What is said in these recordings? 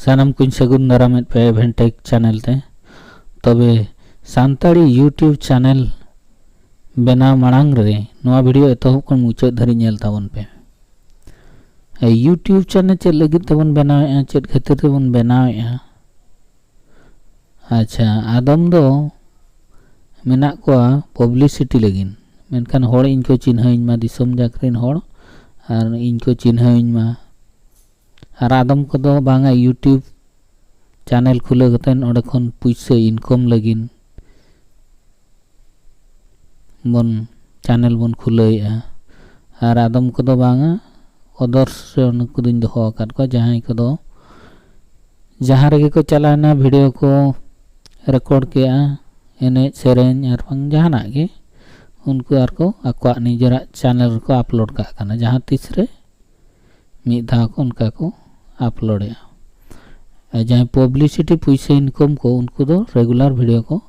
सानाम कुछ सगुन दारामेद पे एवेंटेक चैनल ते तबे सानताड़ी यूट्यूब चैनल बनाव मांग रे नवा वीडियो एतहब खन मुचाद धरी नेल ताबन पे यूट्यूब चैनल चेद लगिद तबन बनावेआ चेद खातिर तबन बनावेआ। अच्छा आदम दो मेना को पब्लिसिटी लगिन मेनखान होड़ इन को चिन्हाइन मा दिसम जाकरिन होड़ और इन को चिन्हाइन मा और आदम को दो बांगा यूट्यूब चैनल खुले गतन ओडे खन पैसा इनकम लगिन बन चैनल बन खुलेया और आदम को दो बांगा अदर्स से उनको दिन दो आकाद को जहाँ को दो जहाँ रगे को चलाना वीडियो को रिकॉर्ड किया एने सेरेन और बंग जहाँ गे उनको आर को आकवा निजरा चैनल को अपलोड का करना जहाँ तीसरे मिधा को उनका को अपलोड है जहाँ पब्लिसिटी पैसा इनकम को उनको दो रेगुलर वीडियो को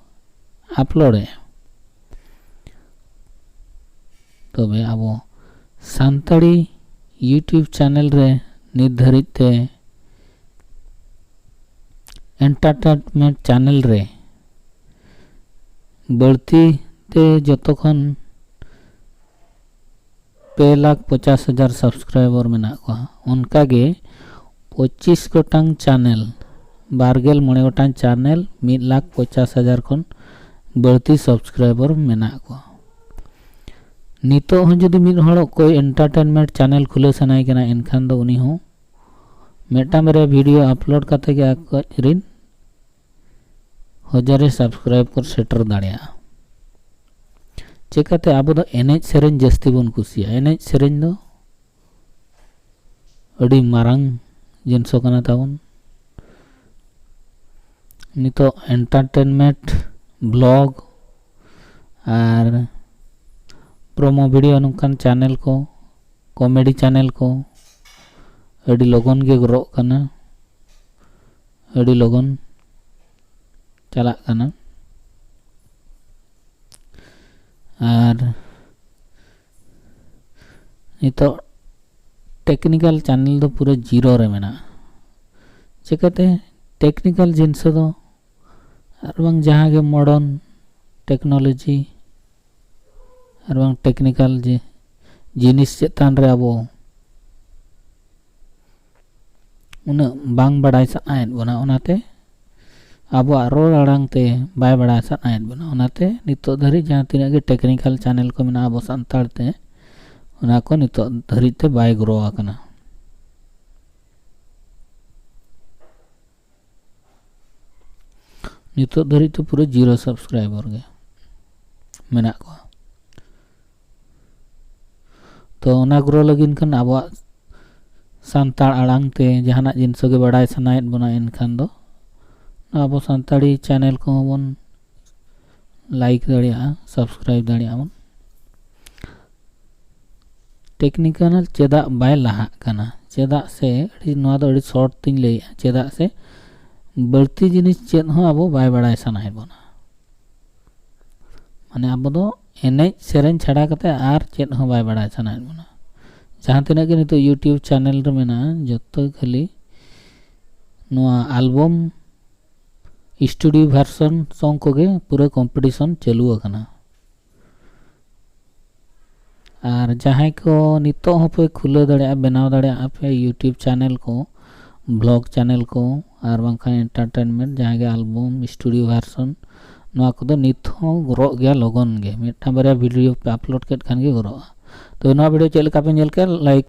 अपलोड है। तबे अब सानताड़ी यूट्यूब चैनल रे निर्धारित ते एंटरटेनमेंट चैनल रे बढ़ती ते जतोखन 2,50,000 सब्सक्राइबर मेना को उनका गे 25 गोटांग चैनल 29 गोटांग चैनल 1,50,000 खन बढ़ती सब्सक्राइबर मेना को नितो जुदी मिद हड़ कोई एंटरटेनमेंट चैनल खुले सनाई कना एनखान दो उनी हो मेटा मेरे वीडियो अपलोड करते के आकरिन 1000 सब्सक्राइब कर सेटर दाड़िया चिकाते आबो दो एनेज सेरेन जस्ती बन कुसिया एनेज सेरेन दो अड़ी मारांग जिनसो कना ताबन नितो एंटरटेनमेंट ब्लॉग और प्रोमो वीडियो नोकान चैनल को कॉमेडी चैनल को अड़ी लोगन के ग्रो कना अड़ी लोगन चला कना और नितो टेक्निकल चैनल दो पूरे जीरो रे मेना चिकाते टेक्निकल जिनस दो और बंग जहाँ के मॉडर्न टेक्नोलॉजी और बंग टेक्निकल जिनिस चेतान रे अब उन बांग बड़ाई सानायत बना उनाते अब रोड अड़ांग ते बाय बड़ाई सानायत बना उनाते नितो धरी जहाँ तीना के टेक्निकल चैनल को मेना अब सानताड़ ते उना को नितो धरी ते बाय ग्रो आकना नितो धरी तो पूरे 0 सब्सक्राइबर गे मेना को तो उना ग्रो लगिन खान अब सानताड़ अड़ांग ते जहाना जिनसो के बड़ाई सनायत बना एनखान दो अब सानताड़ी चैनल को बन लाइक दाड़िया सब्सक्राइब दाड़िया बन टेक्निकल चेदा बाय लाहा कना चेदा से अड़ी नवा दो अड़ी शॉर्ट तिन ले चेदा से बढ़ती जिनिस चेद हो अब बाय बड़ाई सनायत बना माने अब दो एनेज सेरेन छाड़ा कते आर चेद हो बाय बड़ाई सनायत बना जहाँ तीना के नितो यूट्यूब चैनल रे मेना जतो खाली नवा एल्बम स्टूडियो वर्जन सॉन्ग को गे पूरा कंपटीशन चालू अकना और जहाँ को नितो हो पे खुले दाड़िया बनाव दाड़िया पे यूट्यूब चैनल को ब्लॉग चैनल को और बांखा एंटरटेनमेंट जहाँ के एल्बम स्टूडियो वर्जन नवा को दो नित हो ग्रो गया लगन गे मेटा बारे वीडियो पे अपलोड केट खान गे ग्रो तो नवा वीडियो चेल का पे नेल के लाइक